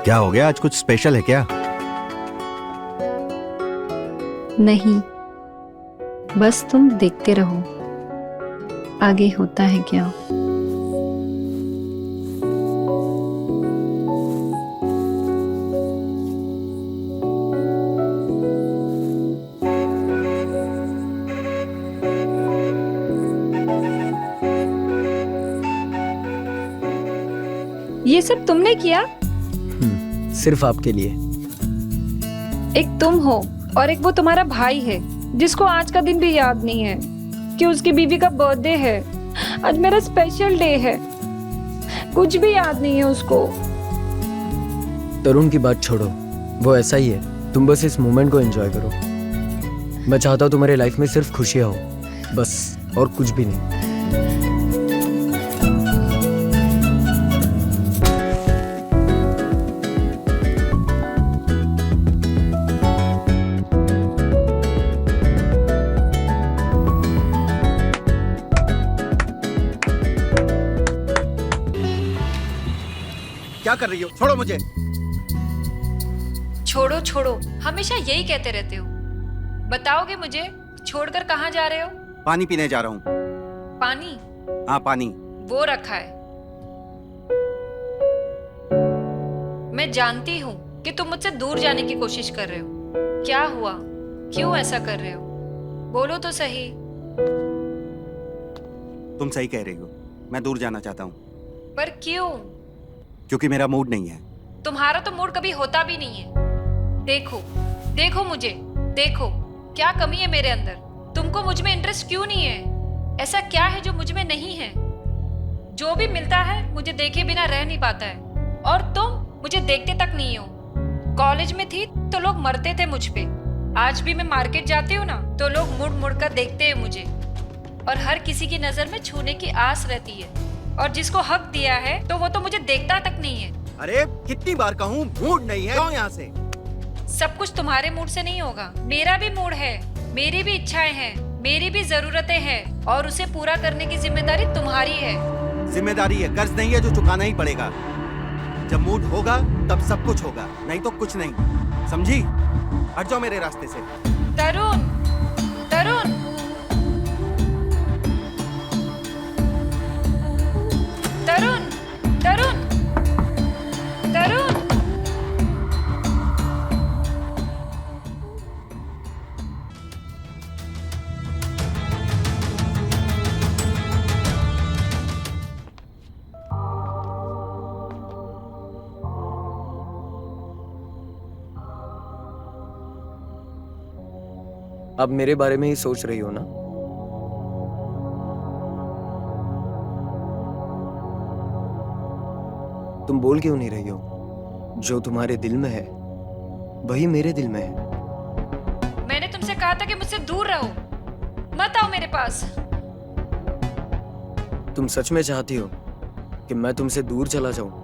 क्या हो गया? आज कुछ स्पेशल है क्या? नहीं, बस तुम देखते रहो आगे होता है क्या। ये सब तुमने किया? सिर्फ आपके लिए। एक तुम हो और एक वो तुम्हारा भाई है जिसको आज का दिन भी याद नहीं है कि उसकी बीवी का बर्थडे है। आज मेरा स्पेशल डे है, कुछ भी याद नहीं है उसको। तरुण की बात छोड़ो, वो ऐसा ही है। तुम बस इस मोमेंट को एंजॉय करो। मैं चाहता हूँ तुम्हारे लाइफ में सिर्फ खुशियाँ हो, बस, और कुछ भी नहीं। क्या कर रही हो? छोड़ो मुझे। छोड़ो छोड़ो, हमेशा यही कहते रहते हो। बताओगे मुझे छोड़कर कहाँ जा रहे हो? पानी पीने जा रहा हूँ। पानी? हाँ, पानी। वो रखा है। मैं जानती हूँ कि तुम मुझसे दूर जाने की कोशिश कर रहे हो। क्या हुआ? क्यों ऐसा कर रहे हो? बोलो तो सही। तुम सही कह रही हो, मैं दूर जाना चाहता हूँ। पर क्यों? क्योंकि मेरा मूड नहीं है। तुम्हारा तो मूड कभी होता भी नहीं है। देखो देखो मुझे, देखो क्या कमी है मेरे अंदर। तुमको मुझ में इंटरेस्ट क्यों नहीं है? ऐसा क्या है जो मुझ में नहीं है? जो भी मिलता है मुझे देखे बिना रह नहीं पाता है, और तुम मुझे देखते तक नहीं हो। कॉलेज में थी तो लोग मरते थे मुझ पे। आज भी मैं मार्केट जाती हूँ ना तो लोग मुड़ मुड़ कर देखते हैं मुझे, और हर किसी की नजर में छूने की आस रहती है। और जिसको हक दिया है तो वो तो मुझे देखता तक नहीं है। अरे कितनी बार कहूँ, मूड नहीं है। जाओ यहाँ से। सब कुछ तुम्हारे मूड से नहीं होगा, मेरा भी मूड है, मेरी भी इच्छाएं हैं, मेरी भी जरूरतें हैं, और उसे पूरा करने की जिम्मेदारी तुम्हारी है। जिम्मेदारी है, कर्ज नहीं है जो चुकाना ही पड़ेगा। जब मूड होगा तब सब कुछ होगा, नहीं तो कुछ नहीं। समझी? हट जाओ मेरे रास्ते से। तरुण, तरुण, तरुण, तरुण, तरुण। आप मेरे बारे में ही सोच रही हो ना? तुम बोल क्यों नहीं रही हो? जो तुम्हारे दिल में है वही मेरे दिल में है। मैंने तुमसे कहा था कि मुझसे दूर रहो, मत आओ मेरे पास। तुम सच में चाहती हो कि मैं तुमसे दूर चला जाऊं?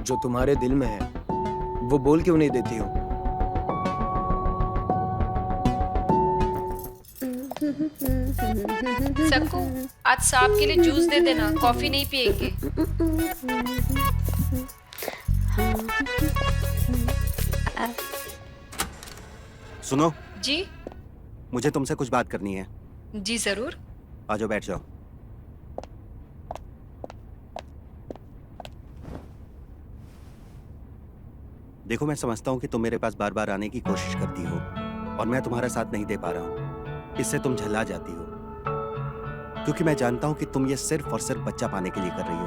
जो तुम्हारे दिल में है वो बोल क्यों नहीं देती हो? सक्कू, आज सांप के लिए जूस दे देना, कॉफी नहीं पिएंगे। सुनो, जी? मुझे तुमसे कुछ बात करनी है। जी जरूर। आ जाओ, बैठ जाओ। देखो, मैं समझता हूँ कि तुम मेरे पास बार बार आने की कोशिश करती हो और मैं तुम्हारा साथ नहीं दे पा रहा हूँ। इससे तुम झल्ला जाती हो, क्योंकि मैं जानता हूँ कि तुम ये सिर्फ और सिर्फ बच्चा पाने के लिए कर रही हो।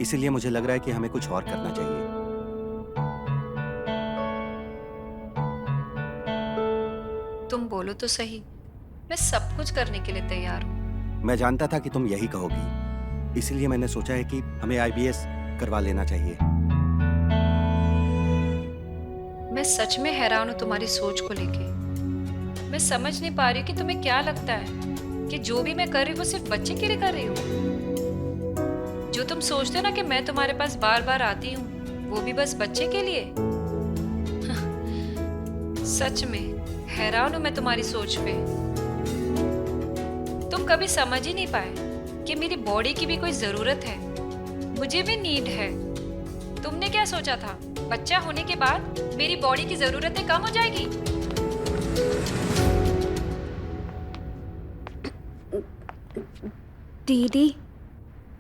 इसीलिए मुझे लग रहा है कि हमें कुछ और करना चाहिए। तुम बोलो तो सही, मैं सब कुछ करने के लिए तैयार हूँ। मैं जानता था कि तुम यही कहोगी, इसीलिए मैंने सोचा है कि हमें IBS करवा लेना चाहिए। मैं सच में हैरान हूँ तुम्हारी सोच को लेके। मैं समझ नहीं पा रही हूँ कि तुम्हें क्या लगता है कि जो भी मैं कर रही हूँ वो सिर्फ बच्चे के लिए कर रही हूँ। जो तुम सोचते हो ना कि मैं तुम्हारे पास बार बार आती हूँ, वो भी बस बच्चे के लिए। सच में हैरान हूं मैं तुम्हारी सोच पे। तुम कभी समझ ही नहीं पाए कि मेरी बॉडी की भी कोई जरूरत है, मुझे भी नीड है। तुमने क्या सोचा था, बच्चा होने के बाद मेरी बॉडी की जरूरतें कम हो जाएगी? दीदी,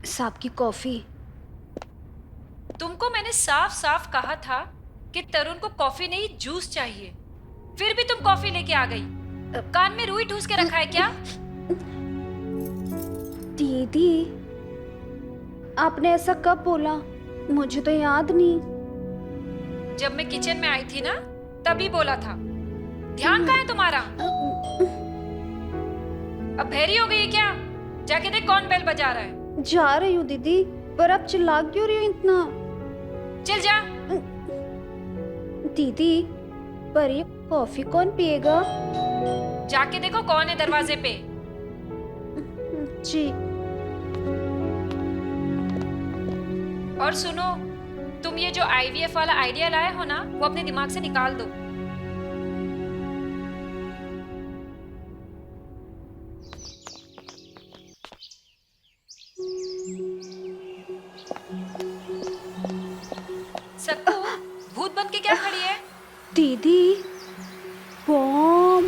साहब की कॉफी। तुमको मैंने साफ साफ कहा था कि तरुण को कॉफी नहीं जूस चाहिए, फिर भी तुम कॉफी लेके आ गई। कान में रुई ठूस के रखा है क्या? दीदी, आपने ऐसा कब बोला? मुझे तो याद नहीं। जब मैं किचन में आई थी ना, तभी बोला था। ध्यान कहाँ है तुम्हारा? अब बहरी हो गई है क्या? जाके देख कौन बेल बजा रहा है। जा रही हूँ दीदी, पर आप चिल्ला क्यों रही हो इतना? चल जा। दीदी, पर ये कॉफी कौन पिएगा? जाके देखो कौन है दरवाजे पे। जी। और सुनो, तुम ये जो IVF वाला आइडिया लाए हो ना, वो अपने दिमाग से निकाल दो। सक्कू, भूत बन के क्या खड़ी है? दीदी, बॉम्ब।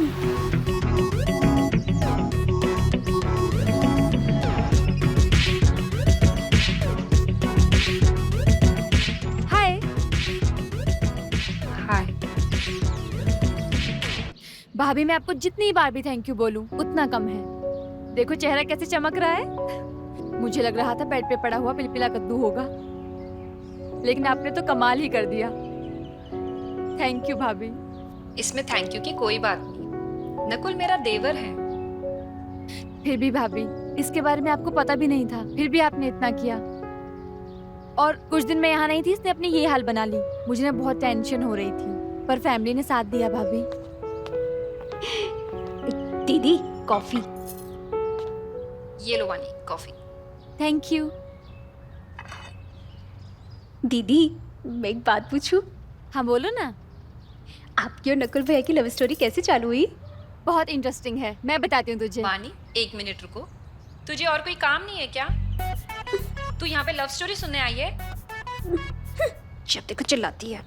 हाय। हाय। भाभी, मैं आपको जितनी बार भी थैंक यू बोलूं उतना कम है। देखो चेहरा कैसे चमक रहा है। मुझे लग रहा था बेड पे पड़ा हुआ पिलपिला कद्दू होगा, लेकिन आपने तो कमाल ही कर दिया। थैंक यू भाभी। इसमें थैंक यू की कोई बात नहीं। नकुल मेरा देवर है। फिर भी भाभी, इसके बारे में आपको पता भी नहीं था, फिर भी आपने इतना किया। और कुछ दिन मैं यहाँ नहीं थी, इसने अपनी ये हाल बना ली। मुझे ना बहुत टेंशन हो रही थी, पर फैमिली ने साथ दिया भाभी। दीदी, कॉफी। ये लो वानी कॉफी। Thank you. दीदी, मैं एक बात पूछूं? हाँ बोलो ना। आपकी और नकुल भैया की लव स्टोरी कैसे चालू हुई? बहुत इंटरेस्टिंग है, मैं बताती हूँ तुझे। वानी, एक मिनट रुको। तुझे और कोई काम नहीं है क्या? तू यहाँ पे लव स्टोरी सुनने आई है? जब देखो चिल्लाती है।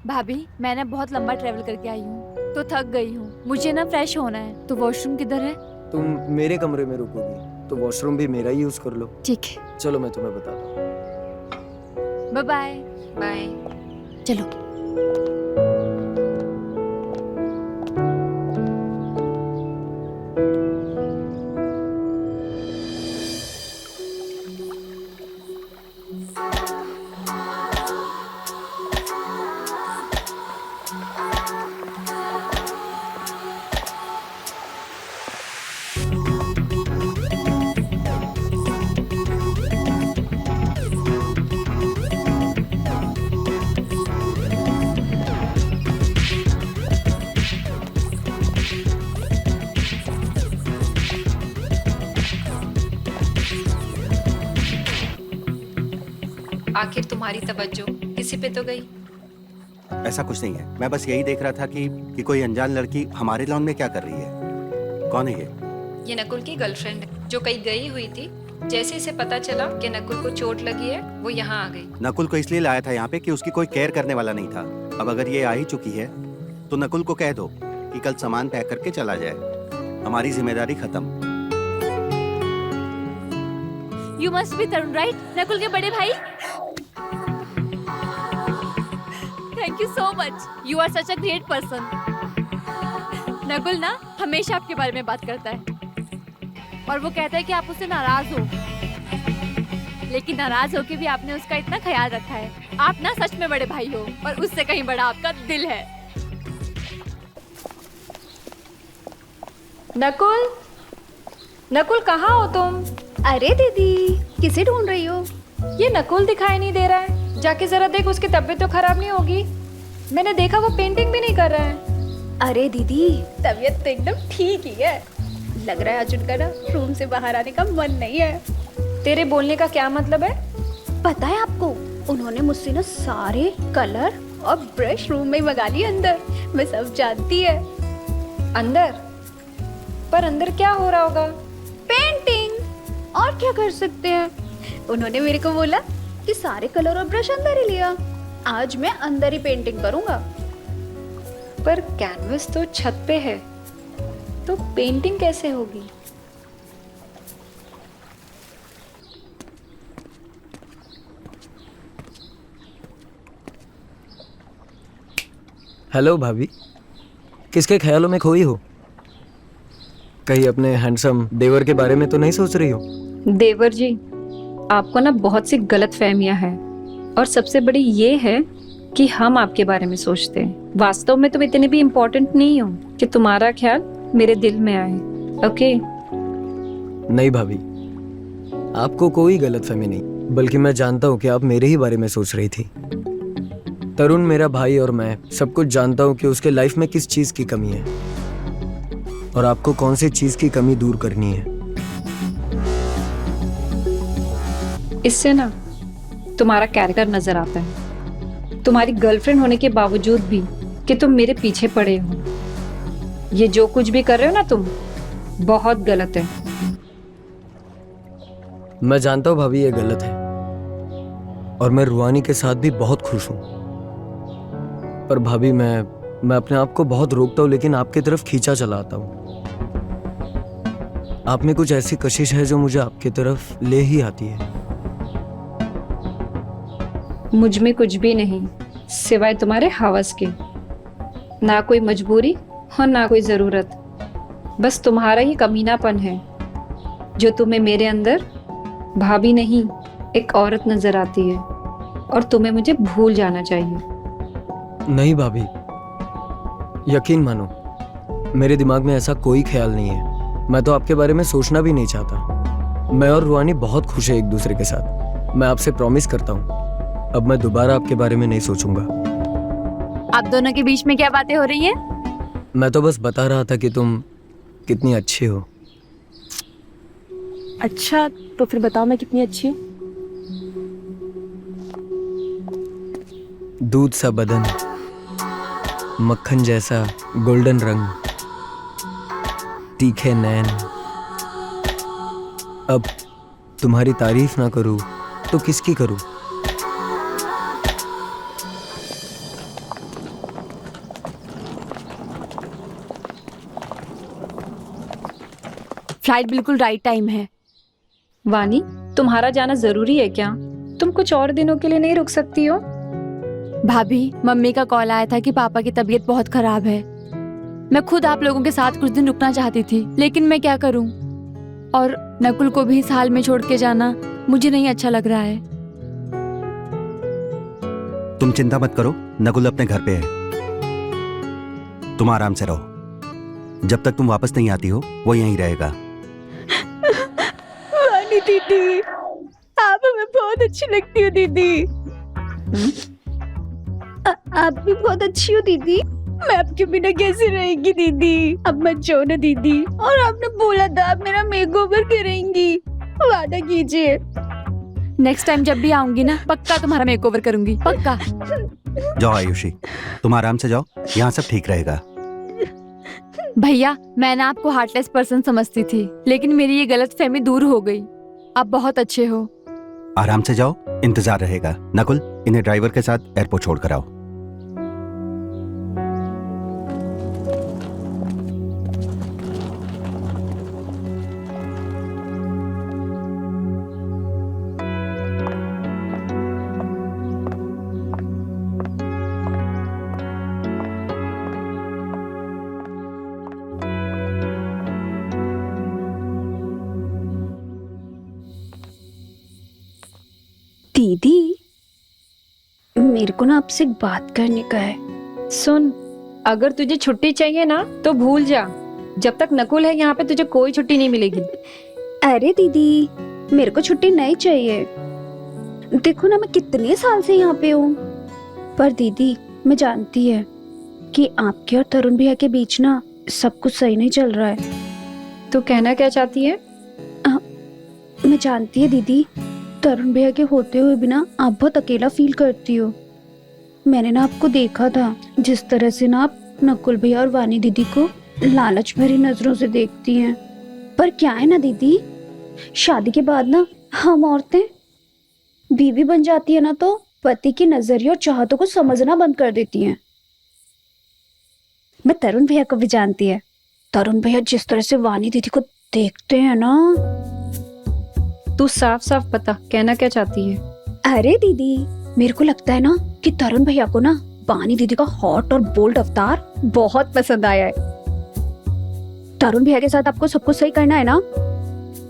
भाभी, मैं ना बहुत लंबा ट्रेवल करके आई हूँ, तो थक गई हूँ। मुझे ना फ्रेश होना है, तो वॉशरूम किधर है? तुम मेरे कमरे में रुकोगी तो वॉशरूम भी मेरा ही यूज कर लो। ठीक है, चलो मैं तुम्हें बताता हूँ। Bye bye. बाय। चलो। आखिर तुम्हारी तवज्जो किसी पे तो गई। ऐसा कुछ नहीं है, मैं बस यही देख रहा था कि कोई अनजान लड़की हमारे लॉन में क्या कर रही है। कौन है ये? ये नकुल की गर्लफ्रेंड है, जो कहीं गई हुई थी। जैसे इसे पता चला कि नकुल को चोट लगी है, वो यहाँ आ गई। नकुल को इसलिए लाया था यहाँ पे कि उसकी कोई केयर करने वाला नहीं था। अब अगर ये आ ही चुकी है तो नकुल को कह दो कि कल सामान पैक करके चला जाए। हमारी जिम्मेदारी खत्म। You must be Tarun, right? Nakul के बड़े भाई। Thank you so much, you are such a great person. Nakul ना हमेशा आपके बारे में बात करता है, और वो कहता है कि आप उससे नाराज हो, लेकिन नाराज होके भी आपने उसका इतना ख्याल रखा है। आप ना सच में बड़े भाई हो, और उससे कहीं बड़ा आपका दिल है। नकुल, नकुल कहाँ हो तुम? अरे दीदी, किसे ढूंढ रही हो? ये नकुल दिखाई नहीं दे रहा है। जाके जरा देख, उसकी तबीयत तो खराब नहीं होगी? मैंने देखा वो पेंटिंग भी नहीं कर रहा है। अरे दीदी, तबीयत तो एकदम ठीक ही है। लग रहा है आज उनका ना रूम से बाहर आने का मन नहीं है। तेरे बोलने का क्या मतलब है? पता है आपको, उन्होंने मुझसे ना सारे कलर और ब्रश रूम में ही मंगा लिए अंदर। मैं सब जानती है। अंदर? पर अंदर क्या हो रहा होगा? पेंटिंग, और क्या कर सकते हैं। उन्होंने मेरे को बोला कि सारे कलर और ब्रश अंदर ही लिया, आज मैं अंदर ही पेंटिंग करूंगा। पर कैनवस तो छत पे है, तो पेंटिंग कैसे होगी? हेलो भाभी, किसके ख्यालों में खोई हो? कहीं अपने हैंडसम देवर के बारे में तो नहीं सोच रही हो? देवर जी, आपको ना बहुत सी गलत फहमियां हैं, और सबसे बड़ी ये है कि हम आपके बारे में सोचते हैं। वास्तव में तुम इतने भी इम्पोर्टेंट नहीं हो कि तुम्हारा ख्याल मेरे दिल में आए। ओके? नहीं भाभी, आपको कोई गलतफहमी नहीं, बल्कि मैं जानता हूँ कि आप मेरे ही बारे में सोच रही थी। तरुण मेरा भाई और मैं सब कुछ जानता हूँ कि उसके लाइफ में किस चीज़ की कमी है और आपको कौन सी चीज़ की कमी दूर करनी है। इससे ना तुम्हारा कैरेक्टर नजर आता है, तुम्हारी गर्लफ्रेंड होने के बावजूद भी कि तुम मेरे पीछे पड़े हो। ये जो कुछ भी कर रहे हो ना तुम, बहुत गलत है। मैं जानता हूँ भाभी, ये गलत है और मैं रुहानी के साथ भी बहुत खुश हूँ। पर भाभी, मैं अपने आप को बहुत रोकता हूँ, लेकिन आपकी तरफ खींचा चला आता हूँ। आप में कुछ ऐसी कशिश है जो मुझे आपकी तरफ ले ही आती है। मुझ में कुछ भी नहीं सिवाय तुम्हारे हवस के, ना कोई मजबूरी और ना कोई ज़रूरत। बस तुम्हारा ही कमीनापन है जो तुम्हें मेरे अंदर भाभी नहीं, एक औरत नजर आती है, और तुम्हें मुझे भूल जाना चाहिए। नहीं भाभी, यकीन मानो, मेरे दिमाग में ऐसा कोई ख्याल नहीं है। मैं तो आपके बारे में सोचना भी नहीं चाहता। मैं और रुहानी बहुत खुश है एक दूसरे के साथ। मैं आपसे प्रॉमिस करता हूँ, अब मैं दोबारा आपके बारे में नहीं सोचूंगा। आप दोनों के बीच में क्या बातें हो रही हैं? मैं तो बस बता रहा था कि तुम कितनी अच्छी हो। अच्छा, तो फिर बताओ मैं कितनी अच्छी हूँ? दूध सा बदन, मक्खन जैसा गोल्डन रंग, तीखे नैन। अब तुम्हारी तारीफ ना करूं तो किसकी करूं? फ्लाइट बिल्कुल राइट टाइम है। वानी, तुम्हारा जाना जरूरी है क्या? तुम कुछ और दिनों के लिए नहीं रुक सकती हो? भाभी, मम्मी का कॉल आया था कि पापा की तबीयत बहुत खराब है। मैं खुद आप लोगों के साथ कुछ दिन रुकना चाहती थी, लेकिन मैं क्या करूं? और नकुल को भी इस हाल में छोड़ के जाना मुझे नहीं अच्छा लग रहा है। तुम चिंता मत करो, नकुल अपने घर पे है। तुम आराम से रहो, जब तक तुम वापस नहीं आती हो वो यहीं रहेगा। वानी दीदी, आप हमें बहुत अच्छी लगती हो दीदी। आप भी बहुत अच्छी हो दीदी। मैं आपके बिना कैसे रहेगी दीदी? अब मत जाओ ना दीदी। और आपने बोला था आप मेरा मेकओवर करेंगी, वादा कीजिए। नेक्स्ट टाइम जब भी आऊंगी ना, पक्का तुम्हारा मेकओवर करूंगी, पक्का। जाओ आयुषी, तुम आराम से जाओ, यहाँ सब ठीक रहेगा। भैया, मैं ना आपको हार्टलेस पर्सन समझती थी, लेकिन मेरी ये गलतफहमी दूर हो गई। आप बहुत अच्छे हो। आराम से जाओ, इंतजार रहेगा। नकुल, इन्हें ड्राइवर के साथ एयरपोर्ट छोड़ कर आओ। दीदी, मेरे को ना आपसे एक बात करने का है। सुन, अगर तुझे छुट्टी चाहिए ना तो भूल जा। जब तक नकुल है यहाँ पे तुझे कोई छुट्टी नहीं मिलेगी। अरे दीदी, मेरे को छुट्टी नहीं चाहिए। देखो ना, मैं कितने साल से यहाँ पे हूँ। पर दीदी, मैं जानती है कि आपके और तरुण भैया के बीच ना सब कुछ सही नहीं चल रहा है। तो कहना क्या चाहती है? मैं जानती है दीदी, तरुण भैया के होते हुए भी ना आप बहुत अकेला फील करती हो। मैंने ना आपको देखा था, जिस तरह से ना आप नकुल भैया और वानी दीदी को लालच भरी नजरों से देखती हैं। पर क्या है ना दीदी, शादी के बाद ना हम औरतें बीवी बन जाती है ना तो पति की नजरिए और चाहतों को समझना बंद कर देती हैं। मैं तरुण भैया को भी जानती है। तरुण भैया जिस तरह से वानी दीदी को देखते हैं ना। तू साफ साफ बता, कहना क्या चाहती है? अरे दीदी, मेरे को लगता है ना कि तरुण भैया को ना वानी दीदी का हॉट और बोल्ड अवतार बहुत पसंद आया है। तरुण भैया के साथ आपको सब कुछ सही करना है ना,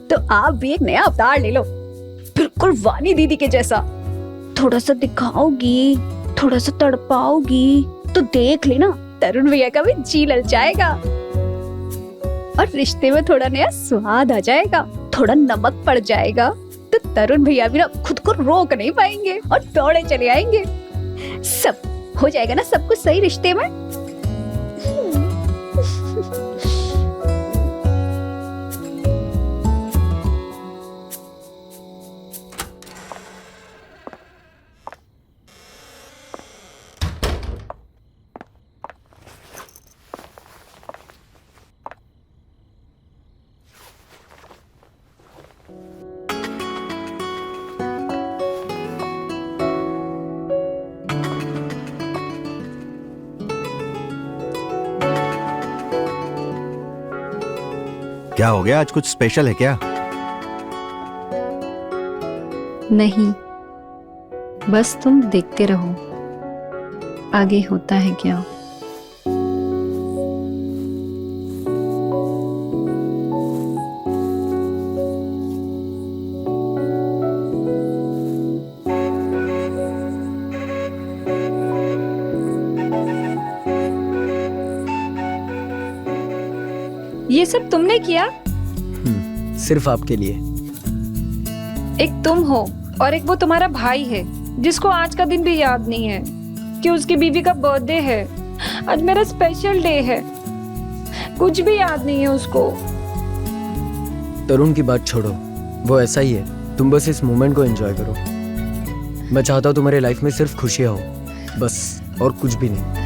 तो आप भी एक नया अवतार ले लो, बिल्कुल वानी दीदी के जैसा। थोड़ा सा दिखाओगी, थोड़ा सा तड़पाओगी, तो देख लेना तरुण भैया का भी जी ललचाएगा और रिश्ते में थोड़ा नया स्वाद आ जाएगा, थोड़ा नमक पड़ जाएगा, तो तरुण भैया भी ना खुद को रोक नहीं पाएंगे और दौड़े चले आएंगे। सब हो जाएगा ना, सब कुछ सही रिश्ते में। क्या हो गया? आज कुछ स्पेशल है क्या? नहीं, बस तुम देखते रहो आगे होता है क्या। ये सब तुमने किया? सिर्फ आपके लिए। एक तुम हो और एक वो तुम्हारा भाई है जिसको आज का दिन भी याद नहीं है कि उसकी बीवी का बर्थडे है। आज मेरा स्पेशल डे है, कुछ भी याद नहीं है उसको। तरुण की बात छोड़ो, वो ऐसा ही है। तुम बस इस मोमेंट को एंजॉय करो। मैं चाहता हूँ तुम्हारे लाइफ में सिर्फ खुशियाँ हो, बस, और कुछ भी नहीं।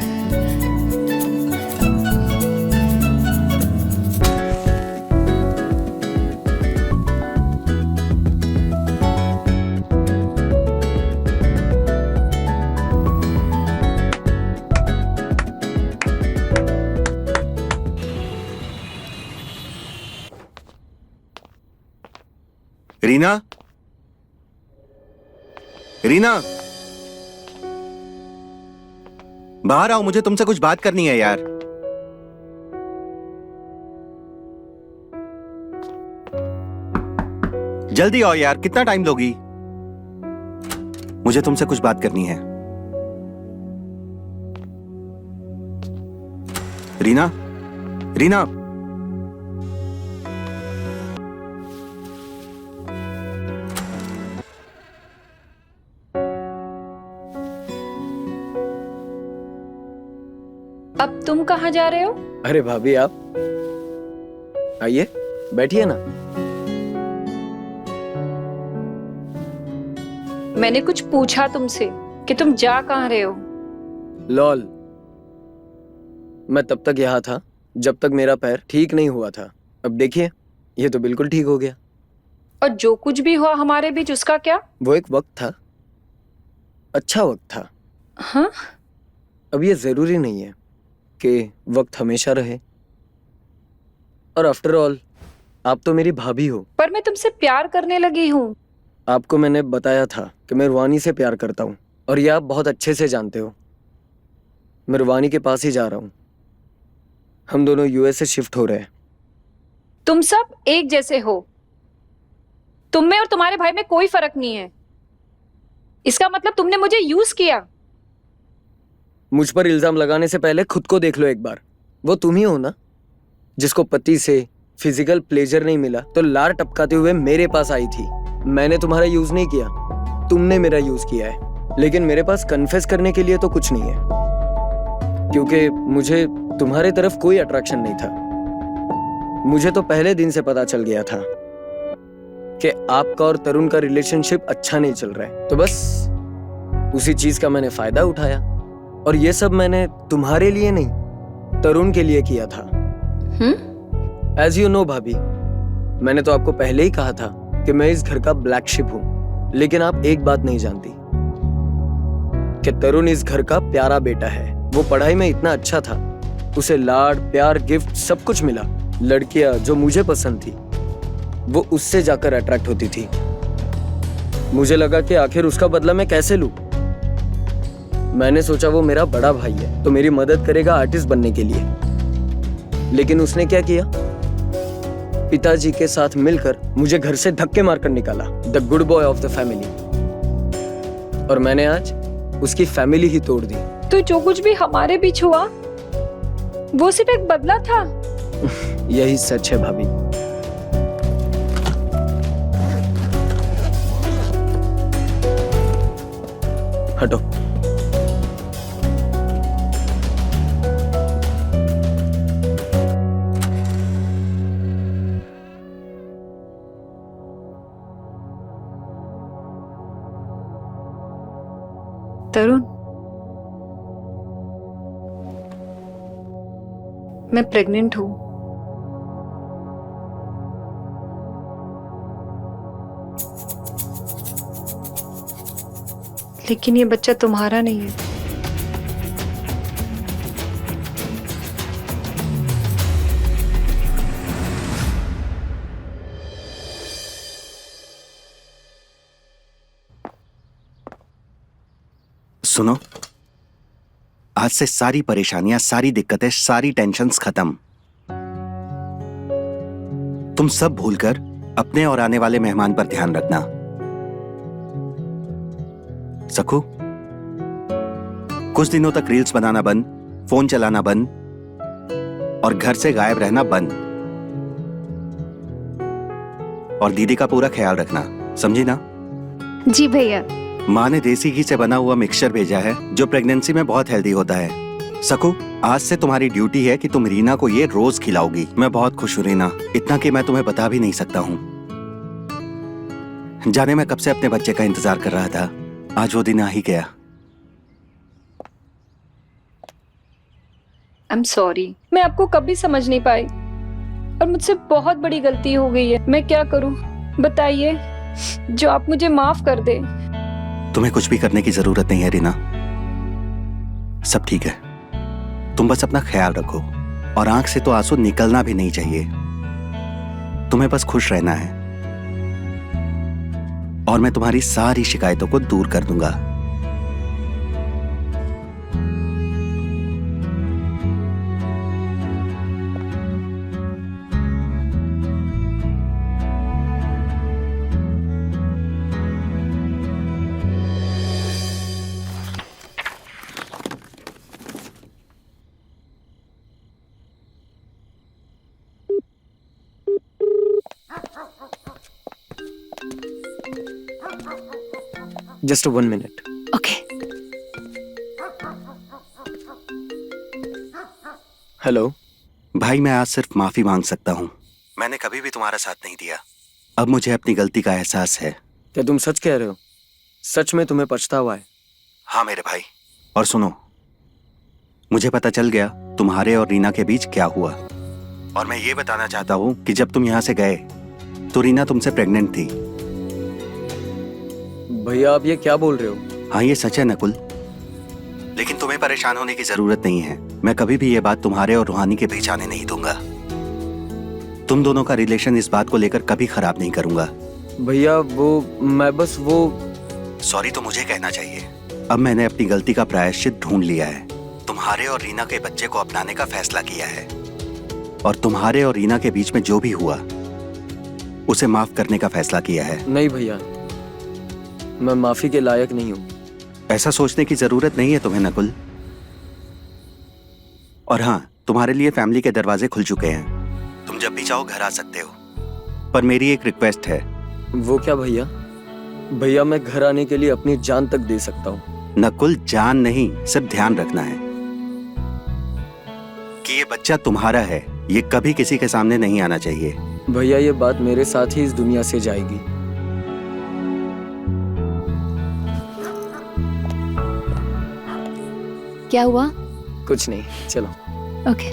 रीना, रीना, बाहर आओ, मुझे तुमसे कुछ बात करनी है यार। जल्दी आओ यार, कितना टाइम लोगी? मुझे तुमसे कुछ बात करनी है। रीना, रीना, अब तुम कहाँ जा रहे हो? अरे भाभी, आप आइए, बैठिए ना। मैंने कुछ पूछा तुमसे कि तुम जा कहाँ रहे हो? लॉल, मैं तब तक यहाँ था जब तक मेरा पैर ठीक नहीं हुआ था। अब देखिए, ये तो बिल्कुल ठीक हो गया। और जो कुछ भी हुआ हमारे बीच, उसका क्या? वो एक वक्त था, अच्छा वक्त था। हाँ? अब ये जरूरी नहीं है कि वक्त हमेशा रहे। और आफ्टर ऑल, आप तो मेरी भाभी हो। पर मैं तुमसे प्यार करने लगी हूँ। आपको मैंने बताया था कि मैं रुवानी से प्यार करता हूँ, और ये आप बहुत अच्छे से जानते हो। मैं रुवानी के पास ही जा रहा हूँ। हम दोनों यूएस से शिफ्ट हो रहे हैं। तुम सब एक जैसे हो। तुम में और तुम्हारे भाई में कोई फर्क नहीं है। इसका मतलब तुमने मुझे यूज किया। मुझ पर इल्जाम लगाने से पहले खुद को देख लो एक बार। वो तुम ही हो ना जिसको पति से फिजिकल प्लेजर नहीं मिला तो लार टपकाते हुए मेरे पास आई थी। मैंने तुम्हारा यूज नहीं किया, तुमने मेरा यूज किया है। लेकिन मेरे पास कन्फेस करने के लिए तो कुछ नहीं है, क्योंकि मुझे तुम्हारे तरफ कोई अट्रैक्शन नहीं था। मुझे तो पहले दिन से पता चल गया था कि आपका और तरुण का रिलेशनशिप अच्छा नहीं चल रहा है। तो बस उसी चीज का मैंने फायदा उठाया, और ये सब मैंने तुम्हारे लिए नहीं, तरुण के लिए किया था। हम्म? एज यू नो भाभी, मैंने तो आपको पहले ही कहा था कि मैं इस घर का ब्लैक शिप हूँ। लेकिन आप एक बात नहीं जानती कि तरुण इस घर का प्यारा बेटा है। वो पढ़ाई में इतना अच्छा था, उसे लाड प्यार गिफ्ट सब कुछ मिला। लड़कियां जो मुझे पसंद थी वो उससे जाकर अट्रैक्ट होती थी। मुझे लगा कि आखिर उसका बदला मैं कैसे लूं। मैंने सोचा वो मेरा बड़ा भाई है तो मेरी मदद करेगा आर्टिस्ट बनने के लिए। लेकिन उसने क्या किया, पिताजी के साथ मिलकर मुझे घर से धक्के मारकर निकाला, the good boy of the family. और मैंने आज उसकी फैमिली ही तोड़ दी। तो जो कुछ भी हमारे बीच हुआ वो सिर्फ एक बदला था। यही सच है भाभी। हटो। तरुण, मैं प्रेग्नेंट हूँ। लेकिन ये बच्चा तुम्हारा नहीं है। सुनो, आज से सारी परेशानियां, सारी दिक्कतें, सारी टेंशन्स खत्म। तुम सब भूलकर अपने और आने वाले मेहमान पर ध्यान रखना। सखू, कुछ दिनों तक रील्स बनाना बंद, फोन चलाना बंद और घर से गायब रहना बंद। और दीदी का पूरा ख्याल रखना, समझी ना? जी भैया। माँ ने देसी घी से बना हुआ मिक्सचर भेजा है जो प्रेगनेंसी में बहुत हेल्दी होता है। सकू, आज से तुम्हारी ड्यूटी है कि तुम रीना को ये रोज खिलाओगी। मैं बहुत खुश हूँ रीना, इतना कि मैं तुम्हें बता भी नहीं सकता हूँ। जाने मैं कब से अपने बच्चे का इंतजार कर रहा था, आज वो दिन आ ही गया। आई एम सॉरी, मैं आपको कभी समझ नहीं पाई और मुझसे बहुत बड़ी गलती हो गई है। मैं क्या करूं बताइए, जो आप मुझे माफ कर दे। तुम्हें कुछ भी करने की जरूरत नहीं है रीना, सब ठीक है। तुम बस अपना ख्याल रखो और आंख से तो आंसू निकलना भी नहीं चाहिए। तुम्हें बस खुश रहना है और मैं तुम्हारी सारी शिकायतों को दूर कर दूंगा। Just 1 minute. ओके। हेलो भाई, मैं आज सिर्फ माफी मांग सकता हूँ। मैंने कभी भी तुम्हारा साथ नहीं दिया। अब मुझे अपनी गलती का एहसास है। क्या तुम सच कह रहे हो? सच में तुम्हें पछतावा है? हाँ मेरे भाई, और सुनो, मुझे पता चल गया तुम्हारे और रीना के बीच क्या हुआ। और मैं ये बताना चाहता हूँ कि जब तुम यहाँ से गए तो रीना तुमसे प्रेग्नेंट थी। भैया आप ये क्या बोल रहे हो? हाँ ये सच है नकुल, लेकिन तुम्हें परेशान होने की जरूरत नहीं है। मैं कभी भी ये बात तुम्हारे और रूहानी के बीच आने नहीं दूंगा। तुम दोनों का रिलेशन इस बात को लेकर कभी खराब नहीं करूंगा। भैया वो सॉरी तो मुझे कहना चाहिए। अब मैंने अपनी गलती का प्रायश्चित ढूंढ लिया है। तुम्हारे और रीना के बच्चे को अपनाने का फैसला किया है और तुम्हारे और रीना के बीच में जो भी हुआ उसे माफ करने का फैसला किया है। नहीं भैया, मैं माफी के लायक नहीं हूँ। ऐसा सोचने की जरूरत नहीं है तुम्हें नकुल। और हाँ, तुम्हारे लिए फैमिली के दरवाजे खुल चुके हैं। तुम जब भी चाहो घर आ सकते हो। पर मेरी एक रिक्वेस्ट है। वो क्या भैया? भैया मैं घर आने के लिए अपनी जान तक दे सकता हूँ। नकुल, जान नहीं, सिर्फ ध्यान रखना है कि ये बच्चा तुम्हारा है। ये कभी किसी के सामने नहीं आना चाहिए। भैया ये बात मेरे साथ ही इस दुनिया से जाएगी। क्या हुआ? कुछ नहीं, चलो। ओके।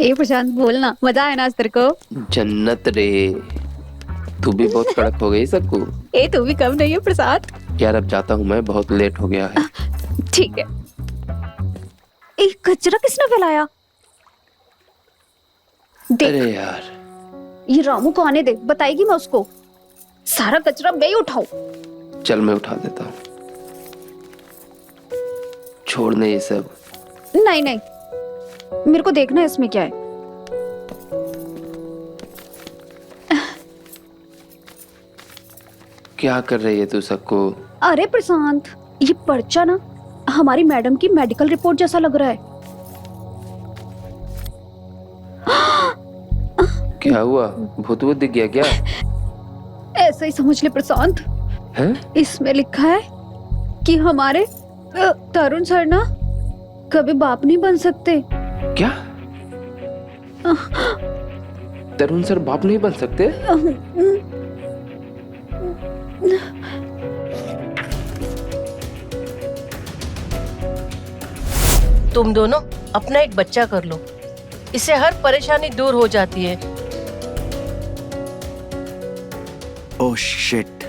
ए प्रशांत बोलना, मजा आया ना आज तेरे को? जन्नत रे, तू भी बहुत कड़क हो गई सक्कू। ए तू भी कम नहीं है प्रसाद। यार अब जाता हूँ मैं, बहुत लेट हो गया है। ठीक है। ए कचरा किसने फैलाया? देख अरे यार, ये रामू को आने दे, बताएगी मैं उसको। सारा कचरा मैं ही उठाऊं। चल मैं उठा देता हूँ, छोड़ने ये सब। नहीं नहीं, मेरे को देखना है इसमें क्या है। क्या कर रही है तू सक्कू? अरे प्रशांत, ये पर्चा ना हमारी मैडम की मेडिकल रिपोर्ट जैसा लग रहा है। क्या हुआ, भूत भूत दिख गया क्या? ऐसा ही समझ ले प्रशांत। हैं? इसमें लिखा है कि हमारे तरुण सर ना कभी बाप नहीं बन सकते। क्या? तरुण सर बाप नहीं बन सकते? तुम दोनों अपना एक बच्चा कर लो, इससे हर परेशानी दूर हो जाती है। Oh shit,